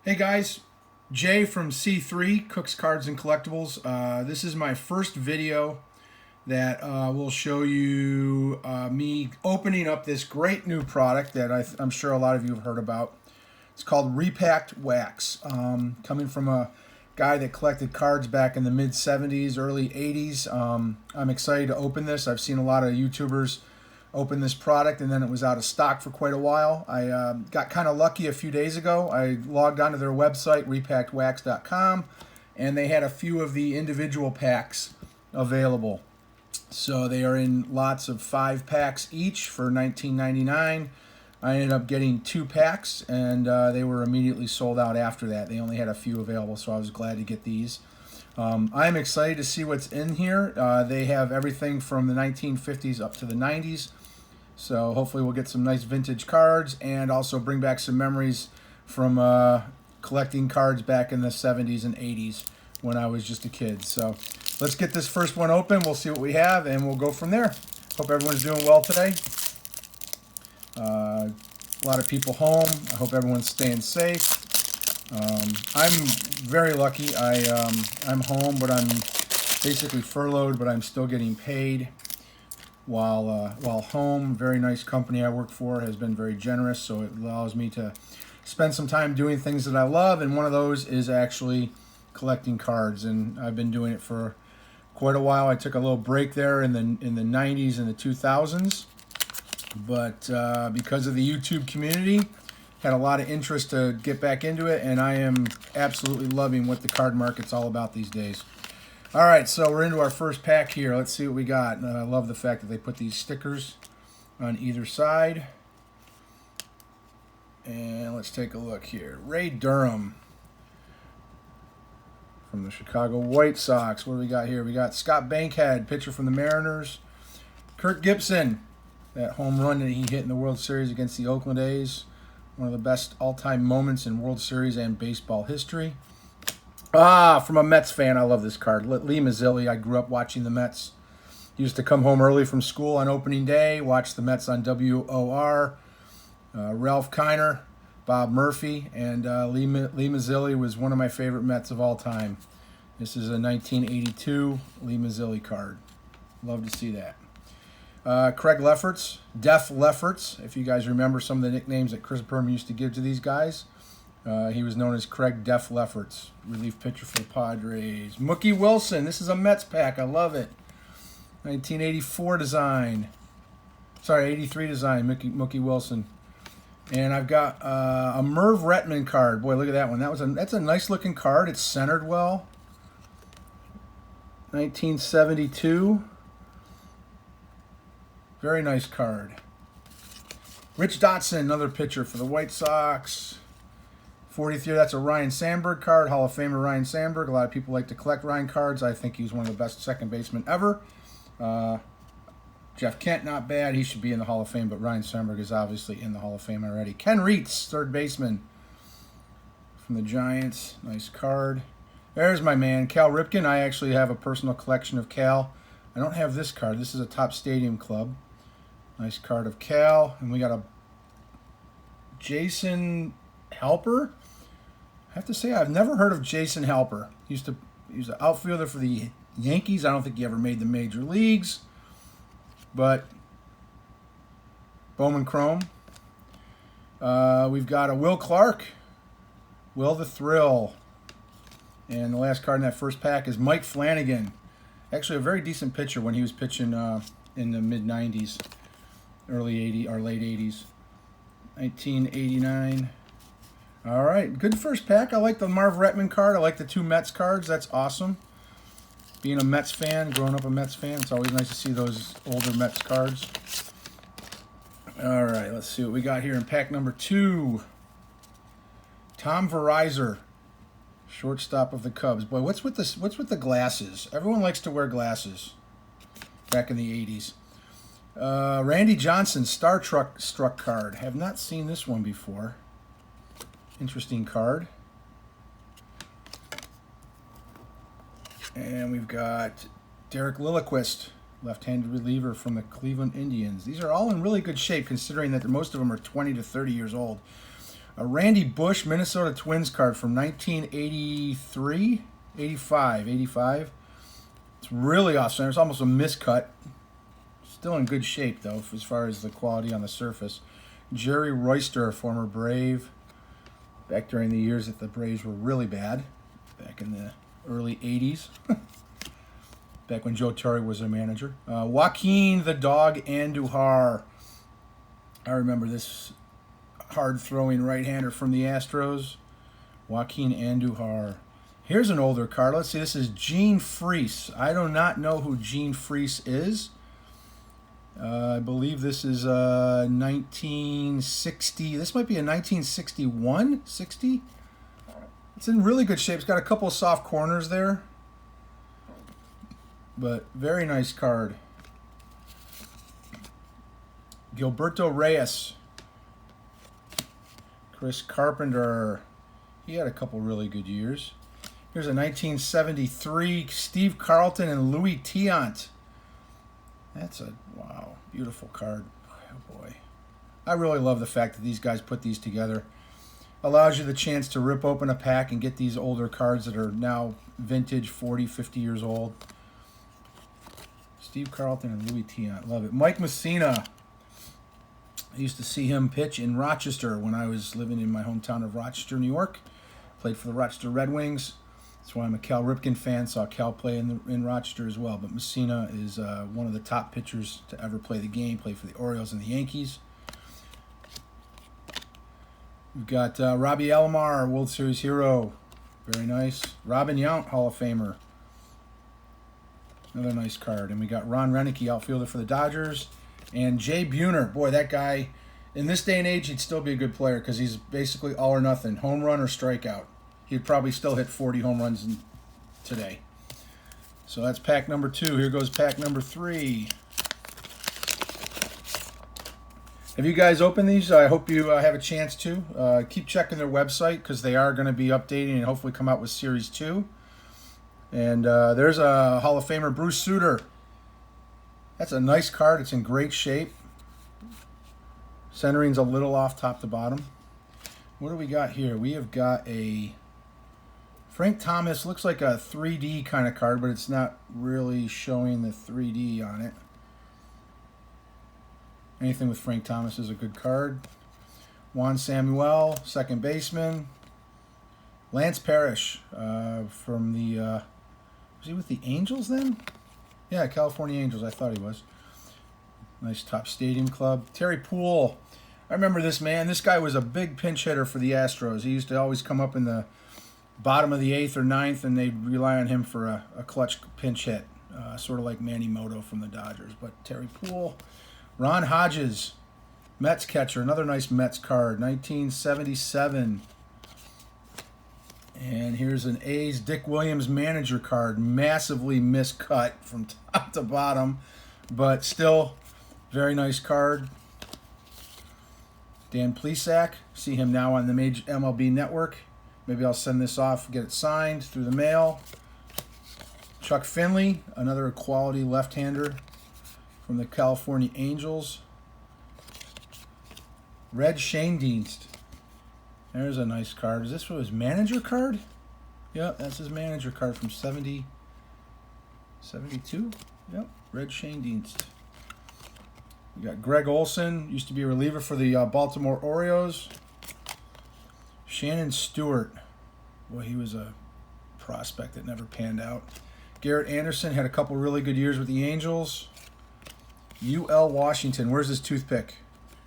Hey guys, Jay from C3 Cooks Cards and Collectibles. This is my first video that will show you me opening up this great new product that I'm sure a lot of you have heard about. It's called Repacked Wax. Coming from a guy that collected cards back in the mid 70s, early 80s. I'm excited to open this. I've seen a lot of YouTubers open this product, and then it was out of stock for quite a while. I got kind of lucky a few days ago. I logged onto their website, repackedwax.com, and they had a few of the individual packs available. So they are in lots of 5 packs each for $19.99. I ended up getting 2 packs, and they were immediately sold out after that. They only had a few available, so I was glad to get these. I'm excited to see what's in here. They have everything from the 1950s up to the 90s. So hopefully we'll get some nice vintage cards and also bring back some memories from collecting cards back in the 70s and 80s when I was just a kid. So let's get this first one open. We'll see what we have and we'll go from there. Hope everyone's doing well today. A lot of people home. I hope everyone's staying safe. I'm very lucky. I'm home, but I'm basically furloughed, but I'm still getting paid while home. Very nice company I work for has been very generous, so it allows me to spend some time doing things that I love, and one of those is actually collecting cards, and I've been doing it for quite a while. I took a little break there in the 90s and the 2000s, but because of the YouTube community, had a lot of interest to get back into it, and I am absolutely loving what the card market's all about these days. All right, so we're into our first pack here. Let's see what we got. I love the fact that they put these stickers on either side. And let's take a look here. Ray Durham from the Chicago White Sox. What do we got here? We got Scott Bankhead, pitcher from the Mariners. Kirk Gibson, that home run that he hit in the World Series against the Oakland A's. One of the best all-time moments in World Series and baseball history. From a Mets fan, I love this card. Lee Mazzilli. I grew up watching the Mets. Used to come home early from school on opening day, watch the Mets on WOR. Ralph Kiner, Bob Murphy, and Lee Mazzilli was one of my favorite Mets of all time. This is a 1982 Lee Mazzilli card. Love to see that. Craig Lefferts, Def Lefferts, if you guys remember some of the nicknames that Chris Berman used to give to these guys. He was known as Craig Def Lefferts, relief pitcher for the Padres. Mookie Wilson, this is a Mets pack, I love it. 1984 design. Sorry, 83 design, Mookie Wilson. And I've got a Merv Retman card. Boy, look at that one. That's a nice looking card. It's centered well. 1972. Very nice card. Rich Dotson, another pitcher for the White Sox. 40th year, that's a Ryan Sandberg card. Hall of Famer Ryan Sandberg. A lot of people like to collect Ryan cards. I think he's one of the best second basemen ever. Jeff Kent, not bad. He should be in the Hall of Fame, but Ryan Sandberg is obviously in the Hall of Fame already. Ken Reitz, third baseman from the Giants. Nice card. There's my man, Cal Ripken. I actually have a personal collection of Cal. I don't have this card. This is a Top Stadium Club. Nice card of Cal. And we got a Jason Halper. I have to say, I've never heard of Jason Halper. He was an outfielder for the Yankees. I don't think he ever made the major leagues. But Bowman Chrome. We've got a Will Clark. Will the Thrill. And the last card in that first pack is Mike Flanagan. Actually, a very decent pitcher when he was pitching in the mid-90s, early 80s, or late 80s. 1989. All right, good first pack. I like the Marv Retman card. I like the 2 Mets cards. That's awesome. Being a Mets fan, growing up a Mets fan, it's always nice to see those older Mets cards. All right, let's see what we got here in pack number 2. Tom Verizor, shortstop of the Cubs. Boy, what's with the glasses? Everyone likes to wear glasses back in the 80s. Randy Johnson, Star Struck card. Have not seen this one before. Interesting card. And we've got Derek Lilliquist, left-handed reliever from the Cleveland Indians. These are all in really good shape considering that most of them are 20 to 30 years old. A Randy Bush Minnesota Twins card from 1983, 85. It's really awesome. It's almost a miscut. Still in good shape, though, as far as the quality on the surface. Jerry Royster, former Brave, back during the years that the Braves were really bad, back in the early 80s, back when Joe Torre was their manager. Joaquin the Dog Andujar. I remember this hard-throwing right-hander from the Astros, Joaquin Andujar. Here's an older card. Let's see, this is Gene Freese. I do not know who Gene Freese is. I believe this is 1960. This might be a 1961, 60. It's in really good shape. It's got a couple of soft corners there, but very nice card. Gilberto Reyes. Chris Carpenter. He had a couple really good years. Here's a 1973 Steve Carlton and Louis Tiant. That's a, wow, beautiful card. Oh boy. I really love the fact that these guys put these together. Allows you the chance to rip open a pack and get these older cards that are now vintage, 40, 50 years old. Steve Carlton and Louis Tiant. Love it. Mike Messina. I used to see him pitch in Rochester when I was living in my hometown of Rochester, New York. Played for the Rochester Red Wings. That's why I'm a Cal Ripken fan. Saw Cal play in Rochester as well. But Messina is one of the top pitchers to ever play the game. Played for the Orioles and the Yankees. We've got Robbie Alomar, World Series hero. Very nice. Robin Yount, Hall of Famer. Another nice card. And we got Ron Renicky, outfielder for the Dodgers. And Jay Buhner. Boy, that guy, in this day and age, he'd still be a good player because he's basically all or nothing. Home run or strikeout. He'd probably still hit 40 home runs today. So that's pack number 2. Here goes pack number 3. Have you guys opened these? I hope you have a chance to. Keep checking their website because they are going to be updating and hopefully come out with Series 2. And there's a Hall of Famer, Bruce Sutter. That's a nice card. It's in great shape. Centering's a little off top to bottom. What do we got here? We have got a Frank Thomas. Looks like a 3D kind of card, but it's not really showing the 3D on it. Anything with Frank Thomas is a good card. Juan Samuel, second baseman. Lance Parrish from the... was he with the Angels then? Yeah, California Angels. I thought he was. Nice top stadium club. Terry Poole. I remember this man. This guy was a big pinch hitter for the Astros. He used to always come up in the bottom of the 8th or 9th, and they'd rely on him for a clutch pinch hit, sort of like Manny Moto from the Dodgers. But Terry Poole. Ron Hodges, Mets catcher. Another nice Mets card, 1977. And here's an A's Dick Williams manager card. Massively miscut from top to bottom, but still very nice card. Dan Plesac. See him now on the major MLB network. Maybe I'll send this off, get it signed through the mail. Chuck Finley, another quality left-hander from the California Angels. Red Schoendienst. There's a nice card. Is this for his manager card? Yep, that's his manager card from 72. Yep, Red Schoendienst. We got Greg Olson, used to be a reliever for the Baltimore Orioles. Shannon Stewart. Boy, he was a prospect that never panned out. Garrett Anderson had a couple really good years with the Angels. U.L. Washington. Where's his toothpick?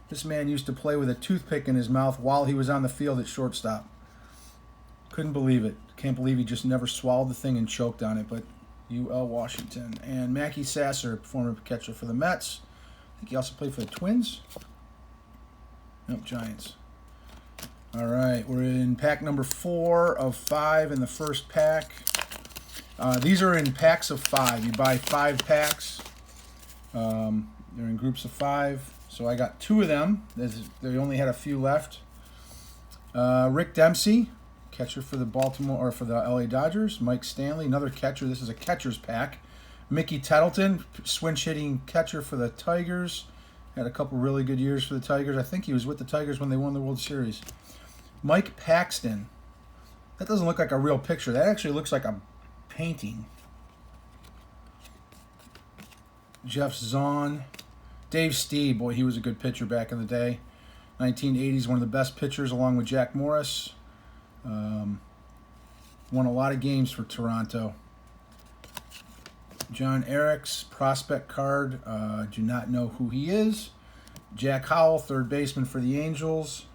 This man used to play with a toothpick in his mouth while he was on the field at shortstop. Couldn't believe it. Can't believe he just never swallowed the thing and choked on it, but U.L. Washington. And Mackie Sasser, former catcher for the Mets. I think he also played for the Twins. Nope, Giants. All right, we're in pack number 4 of 5 in the first pack. These are in packs of 5. You buy 5 packs. They're in groups of 5. So I got 2 of them. They only had a few left. Rick Dempsey, catcher for the Baltimore or for the LA Dodgers. Mike Stanley, another catcher. This is a catcher's pack. Mickey Tettleton, switch hitting catcher for the Tigers. Had a couple really good years for the Tigers. I think he was with the Tigers when they won the World Series. Mike Paxton. That doesn't look like a real picture. That actually looks like a painting. Jeff Zahn. Dave Stee, boy, he was a good pitcher back in the day. 1980s, one of the best pitchers along with Jack Morris. Won a lot of games for Toronto. John Eriks, prospect card. Do not know who he is. Jack Howell, third baseman for the Angels.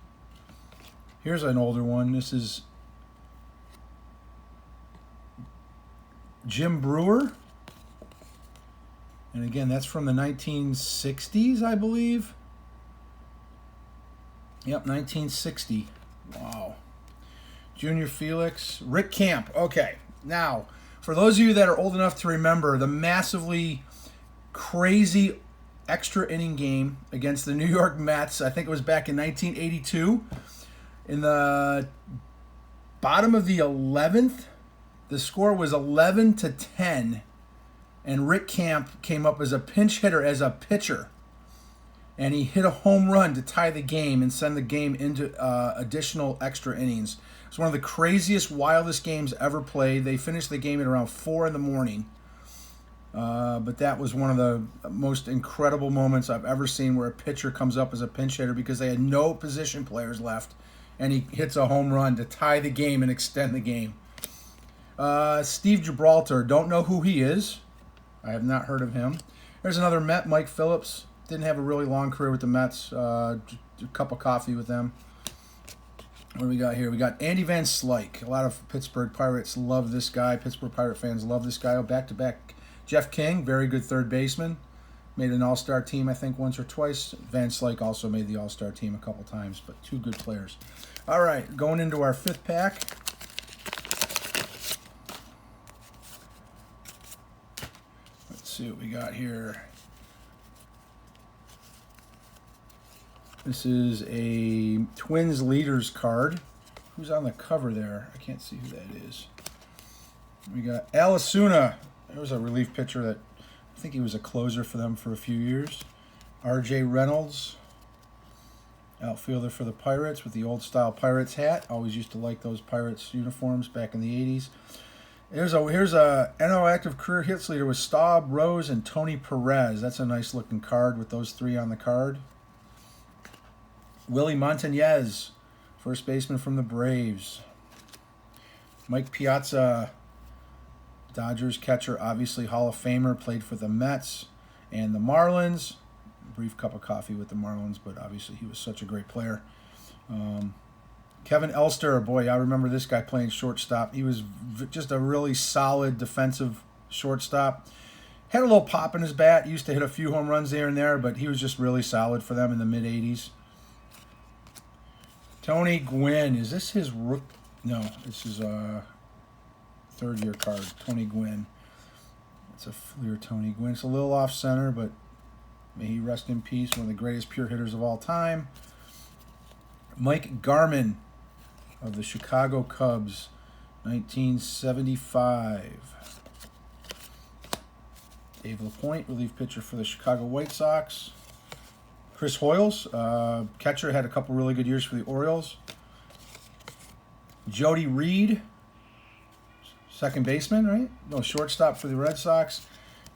Here's an older one. This is Jim Brewer. And again, that's from the 1960s, I believe. Yep, 1960. Wow. Junior Felix. Rick Camp. Okay, now, for those of you that are old enough to remember the massively crazy extra inning game against the New York Mets, I think it was back in 1982. In the bottom of the 11th, the score was 11-10, and Rick Camp came up as a pinch hitter, as a pitcher, and he hit a home run to tie the game and send the game into additional extra innings. It's one of the craziest, wildest games ever played. They finished the game at around 4 in the morning. But that was one of the most incredible moments I've ever seen, where a pitcher comes up as a pinch hitter because they had no position players left, and he hits a home run to tie the game and extend the game. Steve Gibraltar, don't know who he is. I have not heard of him. There's another Met, Mike Phillips. Didn't have a really long career with the Mets. A cup of coffee with them. What do we got here? We got Andy Van Slyke. A lot of Pittsburgh Pirates love this guy. Pittsburgh Pirate fans love this guy. Back-to-back. Jeff King, very good third baseman. Made an all-star team, I think, once or twice. Van Slyke also made the all-star team a couple times, but two good players. All right, going into our fifth pack. Let's see what we got here. This is a Twins leaders card. Who's on the cover there? I can't see who that is. We got Al Osuna. There was a relief pitcher that I think he was a closer for them for a few years. R.J. Reynolds, outfielder for the Pirates with the old style Pirates hat. Always used to like those Pirates uniforms back in the 80s. Here's a NL active career hits leader with Staub, Rose, and Tony Perez. That's a nice looking card with those three on the card. Willie Montañez, first baseman from the Braves. Mike Piazza, Dodgers catcher, obviously Hall of Famer, played for the Mets and the Marlins. Brief cup of coffee with the Marlins, but obviously he was such a great player. Kevin Elster, boy, I remember this guy playing shortstop. He was just a really solid defensive shortstop. Had a little pop in his bat. Used to hit a few home runs there and there, but he was just really solid for them in the mid-'80s. Tony Gwynn, is this his rook? No, this is a third-year card. Tony Gwynn. It's a Fleer Tony Gwynn. It's a little off-center, but may he rest in peace. One of the greatest pure hitters of all time. Mike Garman of the Chicago Cubs, 1975. Dave LaPointe, relief pitcher for the Chicago White Sox. Chris Hoyles, catcher, had a couple really good years for the Orioles. Jody Reed, second baseman, right? No, shortstop for the Red Sox.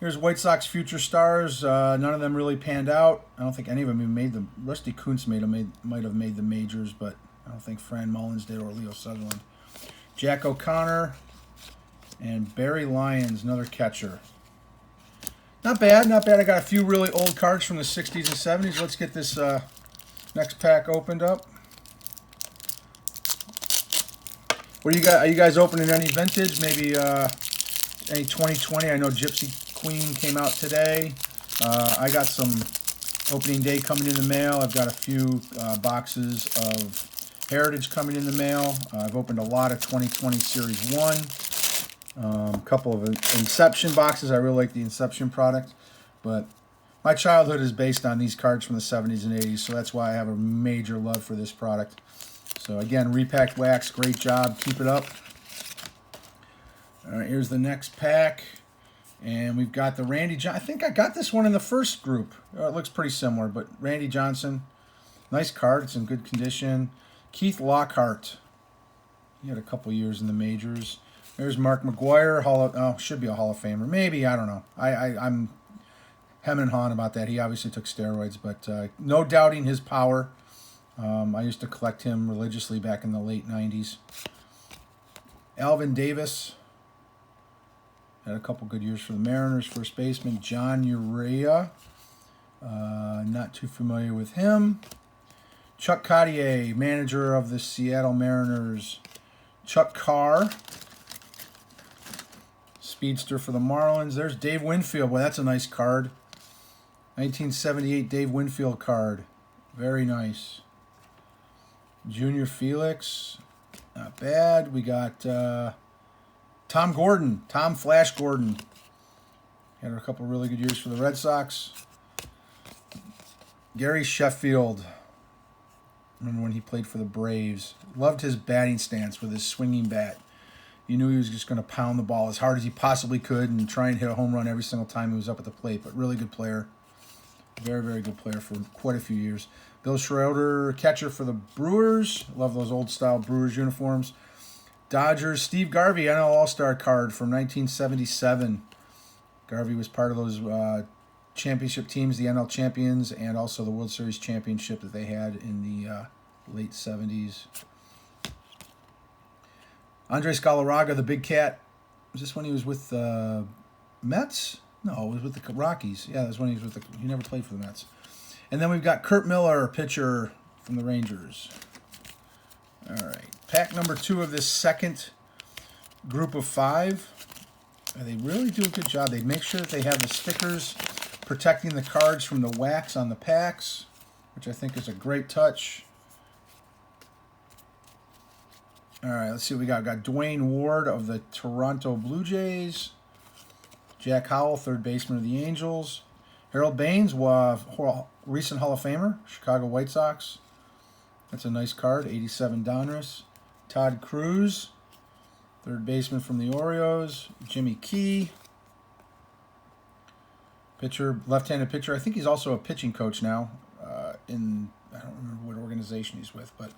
Here's White Sox future stars. None of them really panned out. I don't think any of them even made them. Rusty Kuntz might have made the majors, but I don't think Fran Mullins did, or Leo Sutherland. Jack O'Connor and Barry Lyons, another catcher. Not bad, not bad. I got a few really old cards from the 60s and 70s. Let's get this next pack opened up. What do you got? Are you guys opening any vintage? Maybe any 2020? I know Gypsy Queen came out today. I got some opening day coming in the mail. I've got a few boxes of Heritage coming in the mail. I've opened a lot of 2020 Series 1. A couple of Inception boxes. I really like the Inception product, but my childhood is based on these cards from the 70s and 80s, so that's why I have a major love for this product. So again, Repacked Wax, great job. Keep it up. All right, here's the next pack, and we've got the Randy Johnson. I think I got this one in the first group. It looks pretty similar, but Randy Johnson, nice card. It's in good condition. Keith Lockhart. He had a couple years in the majors. There's Mark McGwire, should be a Hall of Famer. Maybe, I don't know. I'm hem and hawing about that. He obviously took steroids, but no doubting his power. I used to collect him religiously back in the late 90s. Alvin Davis had a couple good years for the Mariners. First baseman John Urea. Not too familiar with him. Chuck Cottier, manager of the Seattle Mariners. Chuck Carr, speedster for the Marlins. There's Dave Winfield. Boy, that's a nice card. 1978 Dave Winfield card. Very nice. Junior Felix. Not bad. We got Tom Gordon. Tom Flash Gordon. Had a couple really good years for the Red Sox. Gary Sheffield. Remember when he played for the Braves. Loved his batting stance with his swinging bat. You knew he was just going to pound the ball as hard as he possibly could and try and hit a home run every single time he was up at the plate. But really good player. Very, very good player for quite a few years. Bill Schroeder, catcher for the Brewers. Love those old-style Brewers uniforms. Dodgers, Steve Garvey, NL All-Star card from 1977. Garvey was part of those championship teams, the NL champions, and also the World Series championship that they had in the late 70s. Andres Galarraga, the Big Cat. Was this when he was with the Mets? No, it was with the Rockies. Yeah, that's when he was with the... He never played for the Mets. And then we've got Kurt Miller, pitcher from the Rangers. All right. Pack number 2 of this second group of 5. They really do a good job. They make sure that they have the stickers protecting the cards from the wax on the packs, which I think is a great touch. All right, let's see what we got. We got Dwayne Ward of the Toronto Blue Jays. Jack Howell, third baseman of the Angels. Harold Baines, recent Hall of Famer, Chicago White Sox. That's a nice card, 87 Donruss. Todd Cruz, third baseman from the Orioles. Jimmy Key, pitcher, left-handed pitcher. I think he's also a pitching coach now I don't remember what organization he's with, but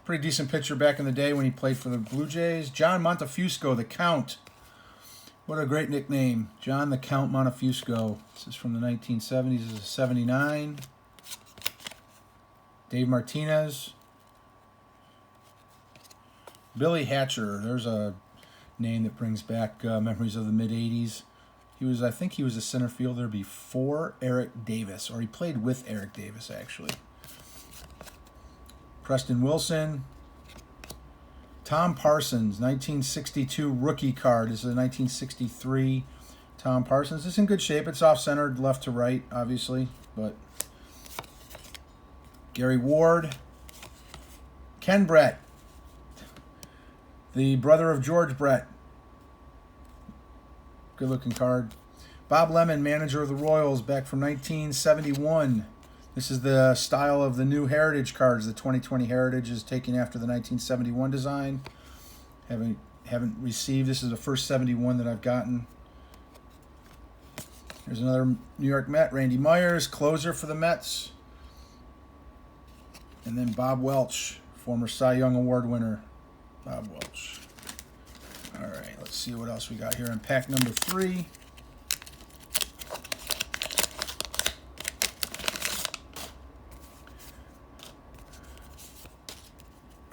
pretty decent pitcher back in the day when he played for the Blue Jays. John Montefusco, the Count. What a great nickname. John the Count Montefusco. This is from the 1970s. This is a 79. Dave Martinez. Billy Hatcher. There's a name that brings back memories of the mid-80s. I think he was a center fielder before Eric Davis, or he played with Eric Davis, actually. Preston Wilson. Tom Parsons, 1962 rookie card. This is a 1963 Tom Parsons. It's in good shape. It's off-centered left to right, obviously, but Gary Ward. Ken Brett, the brother of George Brett. Good-looking card. Bob Lemon, manager of the Royals, back from 1971. This is the style of the new Heritage cards. The 2020 Heritage is taken after the 1971 design. Haven't received. This is the first 71 that I've gotten. Here's another New York Met, Randy Myers, closer for the Mets. And then Bob Welch, former Cy Young Award winner. Bob Welch. All right, let's see what else we got here in pack number 3.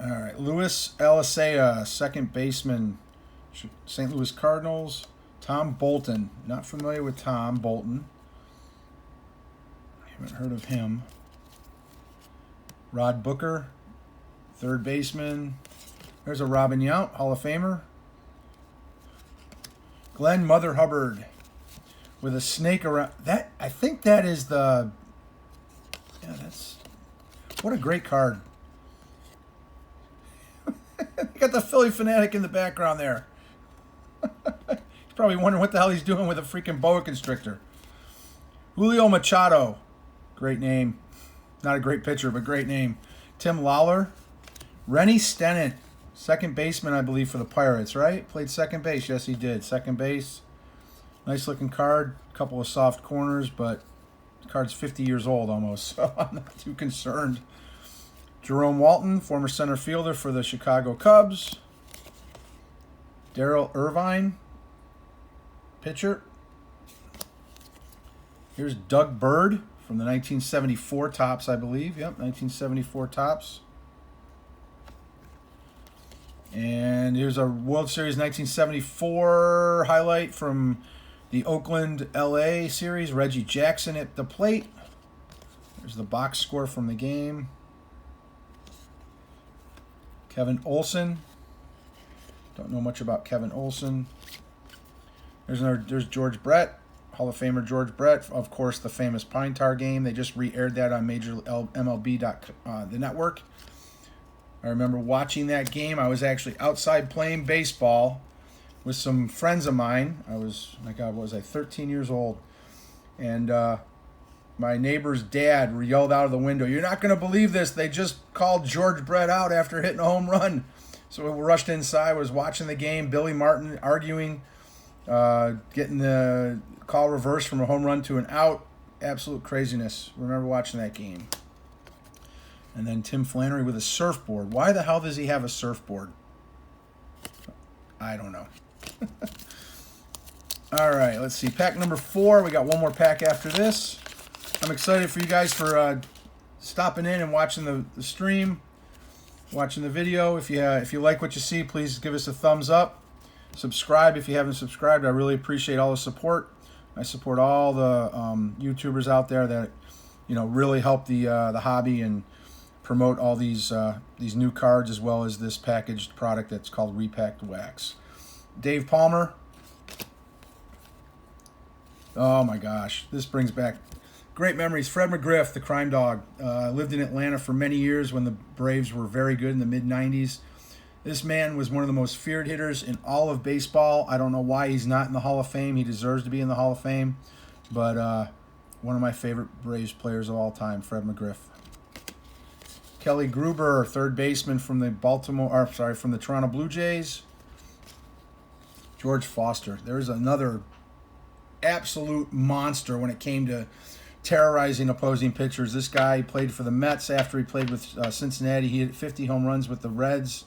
All right, Luis Alicea, second baseman, St. Louis Cardinals. Tom Bolton, not familiar with Tom Bolton. I haven't heard of him. Rod Booker, third baseman. There's a Robin Yount, Hall of Famer. Glenn Mother Hubbard with a snake around. That, I think that is the... Yeah, that's... What a great card. Got the Philly Fanatic in the background there. He's probably wondering what the hell he's doing with a freaking boa constrictor. Julio Machado. Great name. Not a great pitcher, but great name. Tim Lawler. Rennie Stennett. Second baseman, I believe, for the Pirates, right? Played second base. Yes, he did. Second base. Nice looking card. Couple of soft corners, but the card's 50 years old almost, so I'm not too concerned. Jerome Walton, former center fielder for the Chicago Cubs. Darrell Irvine, pitcher. Here's Doug Bird from the 1974 Topps, I believe. Yep, 1974 Topps. And here's a World Series 1974 highlight from the Oakland LA series. Reggie Jackson at the plate. There's the box score from the game. Kevin Olson. Don't know much about Kevin Olson. There's George Brett, Hall of Famer George Brett. Of course, the famous Pine Tar game. They just re-aired that on Major MLB, the network. I remember watching that game. I was actually outside playing baseball with some friends of mine. I was, my God, what was I, 13 years old. And my neighbor's dad yelled out of the window, "You're not going to believe this. They just called George Brett out after hitting a home run." So we rushed inside, was watching the game. Billy Martin arguing, getting the call reversed from a home run to an out. Absolute craziness. Remember watching that game. And then Tim Flannery with a surfboard. Why the hell does he have a surfboard? I don't know. All right, let's see. Pack number 4. We got one more pack after this. I'm excited for you guys for stopping in and watching the stream, watching the video. If you like what you see, please give us a thumbs up. Subscribe if you haven't subscribed. I really appreciate all the support. I support all the YouTubers out there that really help the hobby and promote all these new cards, as well as this packaged product that's called Repacked Wax. Dave Palmer. Oh my gosh, this brings back great memories. Fred McGriff, the crime dog, lived in Atlanta for many years when the Braves were very good in the mid-90s. This man was one of the most feared hitters in all of baseball. I don't know why he's not in the Hall of Fame. He deserves to be in the Hall of Fame. But one of my favorite Braves players of all time, Fred McGriff. Kelly Gruber, third baseman from the from the Toronto Blue Jays. George Foster. There's another absolute monster when it came to terrorizing opposing pitchers. This guy played for the Mets after he played with Cincinnati. He hit 50 home runs with the Reds,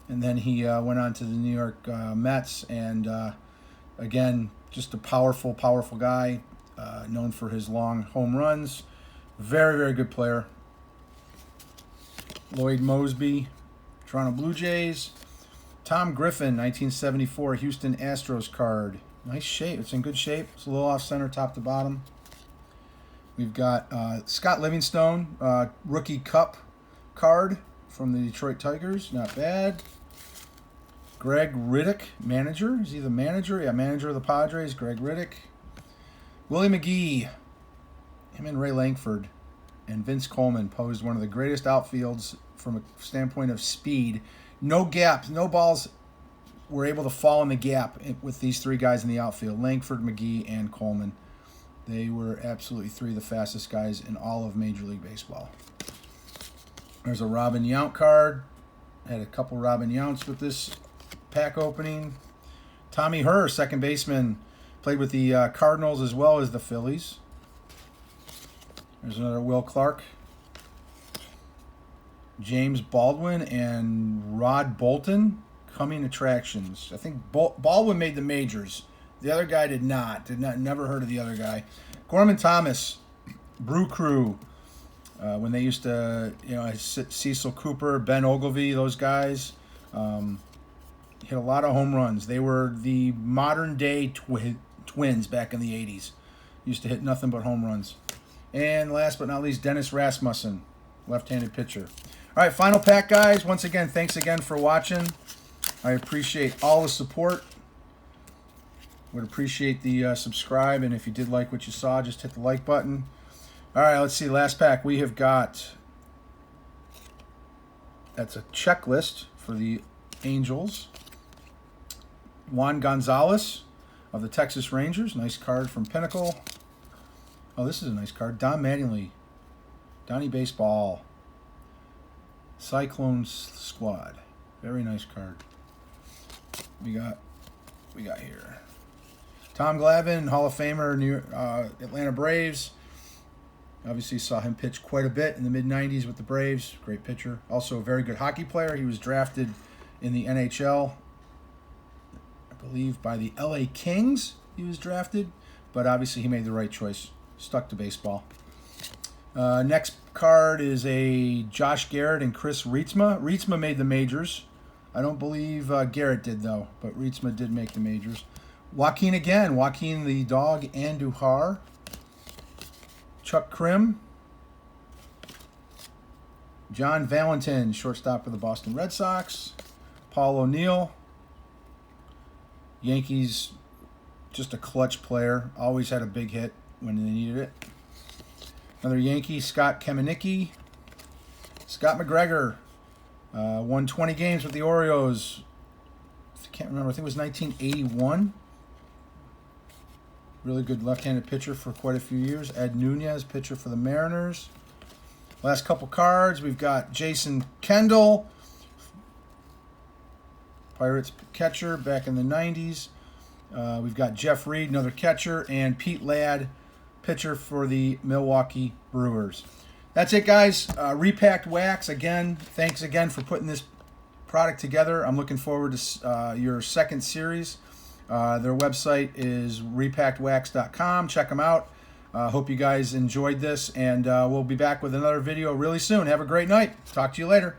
and then he went on to the New York Mets. And again, just a powerful guy, known for his long home runs. Very, very good player. Lloyd Mosby, Toronto Blue Jays. Tom Griffin, 1974 Houston Astros card. Nice shape. It's in good shape. It's a little off center, top to bottom. We've got Scott Livingstone, rookie cup card from the Detroit Tigers. Not bad. Greg Riddick, manager. Is he the manager? Yeah, manager of the Padres. Greg Riddick. Willie McGee. Him and Ray Langford and Vince Coleman posed one of the greatest outfields from a standpoint of speed. No gaps, no balls were able to fall in the gap with these three guys in the outfield, Langford, McGee, and Coleman. They were absolutely three of the fastest guys in all of Major League Baseball. There's a Robin Yount card. Had a couple Robin Younts with this pack opening. Tommy Herr, second baseman, played with the Cardinals as well as the Phillies. There's another Will Clark. James Baldwin and Rod Bolton, coming attractions. I think Baldwin made the majors. The other guy did not. Never heard of the other guy. Gorman Thomas, Brew Crew. When they used to, Cecil Cooper, Ben Ogilvy, those guys, hit a lot of home runs. They were the modern day twins back in the 80s. Used to hit nothing but home runs. And last but not least, Dennis Rasmussen, left-handed pitcher. All right, final pack, guys. Once again, thanks again for watching. I appreciate all the support. Would appreciate the subscribe, and if you did like what you saw, just hit the like button. All right, let's see. Last pack. We have got, that's a checklist for the Angels. Juan Gonzalez of the Texas Rangers. Nice card from Pinnacle. Oh, this is a nice card. Don Mattingly. Donnie Baseball. Cyclone Squad. Very nice card. We got here. Tom Glavine, Hall of Famer, Atlanta Braves. Obviously saw him pitch quite a bit in the mid-90s with the Braves. Great pitcher. Also a very good hockey player. He was drafted in the NHL, I believe, by the LA Kings. He was drafted, but obviously he made the right choice. Stuck to baseball. Next card is a Josh Garrett and Chris Rietzma. Rietzma made the majors. I don't believe Garrett did, though, but Rietzma did make the majors. Joaquin again. Joaquin the dog Andujar. Chuck Krim. John Valentin, shortstop for the Boston Red Sox. Paul O'Neill. Yankees, just a clutch player. Always had a big hit when they needed it. Another Yankee, Scott Kamenicki. Scott McGregor. Won 20 games with the Orioles. I can't remember. I think it was 1981. Really good left-handed pitcher for quite a few years. Ed Nunez, pitcher for the Mariners. Last couple cards, we've got Jason Kendall, Pirates catcher back in the 90s. We've got Jeff Reed, another catcher, and Pete Ladd, pitcher for the Milwaukee Brewers. That's it, guys. Repacked Wax. Again, thanks again for putting this product together. I'm looking forward to your second series. Their website is repackedwax.com. Check them out. Hope you guys enjoyed this, and we'll be back with another video really soon. Have a great night. Talk to you later.